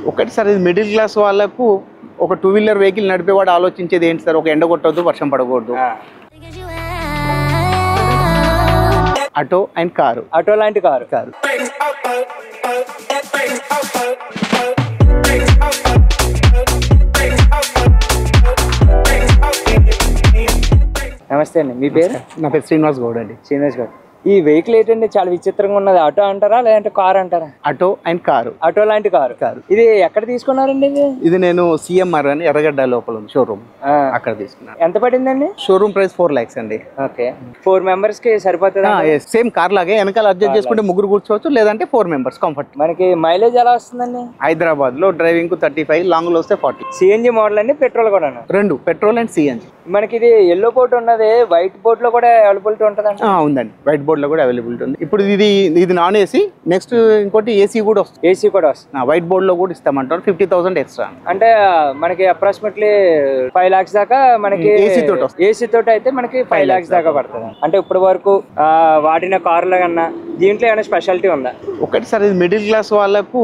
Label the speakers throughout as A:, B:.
A: ఒకటి సార్, ఇది middle class వాళ్ళకు ఒక 2 వీలర్ వెహికల్ నడిపేవాడు ఆలోచించేది ఏంటి సార్, ఒక ఎండ కొట్టొద్దు, వర్షం పడకూడదు. Auto and car.
B: ఆటో లాంటి కారు. నమస్తే అండి, మీ పేరు?
A: నా పేరు శ్రీనివాస్ గౌడ్ అండి.
B: శ్రీనివాస్ గౌడ్. ఈ వెహికల్ ఏంటండి చాలా విచిత్రంగా ఉన్నది, ఆటో అంటారా లేదంటే కారు అంటారా?
A: Auto and car.
B: ఆటో లాంటి కారు. ఇది ఎక్కడ తీసుకున్నారండి?
A: ఇది నేను సిఎంఆర్ అని ఎర్రగడ్డ లోపల ఉంది షోరూమ్, అక్కడ తీసుకున్నాను.
B: ఎంత పడిందండి?
A: షోరూమ్ ప్రైస్ 4 lakhs అండి.
B: ఓకే, 4 members కి సరిపోతుందా?
A: సేమ్ కార్ లాగే వెనకాల అడ్జస్ట్ చేసుకుంటే 3 కూర్చోవచ్చు, లేదంటే 4 members కంఫర్ట్.
B: మనకి మైలేజ్ ఎలా వస్తుందండి?
A: హైదరాబాద్ లో డ్రైవింగ్ కు 35, లాంగ్ లో వస్తే 40.
B: సిఎన్జి మోడల్ అండి, పెట్రోల్ కూడా?
A: రెండు, పెట్రోల్ అండ్ సిఎన్జి.
B: మనకి ఇది ఎల్లో బోర్డు ఉన్నది, వైట్ బోర్డ్ లో కూడా అవైలబిలిటీ ఉంటుందండి?
A: ఉందండి, వైట్ బోర్డ్ లో కూడా అవైలబిలిటీ ఉంది. ఇప్పుడు ఇది నాన్ ఏసీ, నెక్స్ట్ ఇంకోటి ఏసీ కూడా వస్తుంది.
B: ఏసీ కూడా వస్తుంది.
A: వైట్ బోర్డ్ లో కూడా ఇస్తామంటారు, 50,000 ఎక్స్ట్రా.
B: అంటే మనకి అప్రాక్సిమేట్లీ 5 lakhs దాకా మనకి ఏసీ తోటి అయితే మనకి 5 lakhs దాకా పడుతుంది. అంటే ఇప్పటి వరకు వాడిన కార్ల కన్నా దీంట్లో ఏమైనా స్పెషాలిటీ ఉందా?
A: ఒకటి సార్, ఇది మిడిల్ క్లాస్ వాళ్ళకు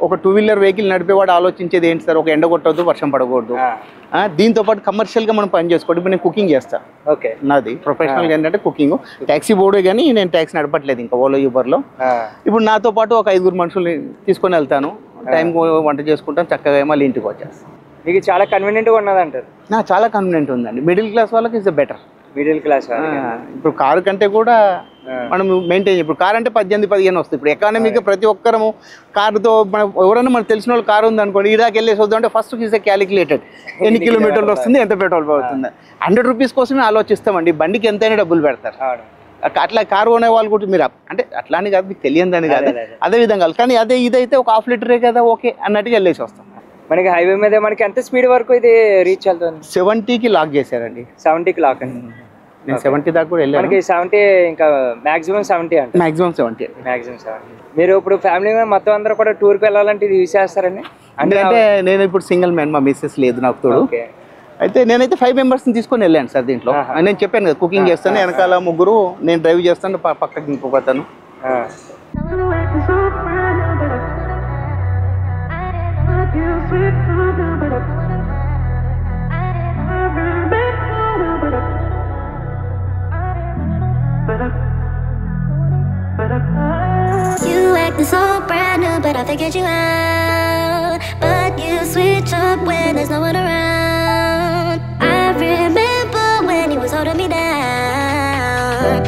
A: ఒక 2 వీలర్ వెహికల్ నడిపేవాడు ఆలోచించేది ఏంటి సార్, ఒక ఎండ కొట్టొద్దు, వర్షం పడకూడదు. దీంతో పాటు కమర్షియల్ గా మనం పని చేసుకోండి. ఇప్పుడు నేను కుకింగ్ చేస్తాను.
B: ఓకే,
A: నాది ప్రొఫెషనల్ గా ఏంటంటే కుకింగ్. ట్యాక్సీ బోర్డు కానీ నేను ట్యాక్సీ నడపట్లేదు ఇంకా ఓలో యూబర్ లో. ఇప్పుడు నాతో పాటు ఒక 5 మనుషుల్ని తీసుకొని వెళ్తాను, టైం వంట చేసుకుంటాను, చక్కగా మళ్ళీ ఇంటికి వచ్చేస్తాను.
B: మీకు చాలా కన్వీనియంట్ గా ఉన్నది అంటారు?
A: చాలా కన్వీనియంట్ ఉందండి. మిడిల్ క్లాస్ వాళ్ళకి ఇస్ బెటర్.
B: మిడిల్ క్లాస్
A: ఇప్పుడు కారు కంటే కూడా మనం మెయింటైన్, ఇప్పుడు కార్ అంటే 18-15 వస్తుంది. ఇప్పుడు ఎకానమీగా ప్రతి ఒక్కరము కారుతో, మనం ఎవరైనా మనకు తెలిసిన వాళ్ళు కారు ఉంది అనుకోండి, ఇదాకి వెళ్ళేసి వద్దాం అంటే ఫస్ట్ ఈజ్ క్యాలిక్యులేటెడ్, ఎన్ని కిలోమీటర్లు వస్తుంది, ఎంత పెట్రోల్ అవుతుంది. 100 rupees కోసమే ఆలోచిస్తామండి, బండికి ఎంతైనా డబ్బులు పెడతారు. అట్లా కారు కొనే వాళ్ళు కూడా మీరు అంటే అట్లా అని కాదు, మీకు తెలియదని కాదు, అదే విధంగా. కానీ ఇదైతే ఒక 1/2 లీటరే కదా, ఓకే అన్నట్టుగా వెళ్ళేసి వస్తాం.
B: మనకి హైవే మీద మనకి ఎంత స్పీడ్ వరకు ఇది రీచ్ అవుతుంది?
A: 70కి లాక్ చేశారండి.
B: 70కి లాక్ అండి.
A: నేను 70 దాకా కూడా వెళ్ళాను.
B: మనకి 70 ఇంకా మాక్సిమం 70 అంటే
A: మాక్సిమం 70.
B: మీరు ఇప్పుడు ఫ్యామిలీ మొత్తం అందరూ కూడా టూర్కి వెళ్ళాలంటే ఇది యూజ్ చేస్తారండి?
A: అంటే నేను ఇప్పుడు సింగిల్ మ్యాన్, మా మిస్సెస్ లేదు నాకు తోడు. అయితే నేనైతే 5 members తీసుకొని వెళ్ళాను సార్. దీంట్లో నేను చెప్పాను కదా, కుకింగ్ చేస్తాను, వెనకాల 3, నేను డ్రైవ్ చేస్తాను, పక్కకి ఇంకొకతాను.
C: You acting so brand new, but I figured you out. But you switch up when there's no one around. I remember when you was holding me down.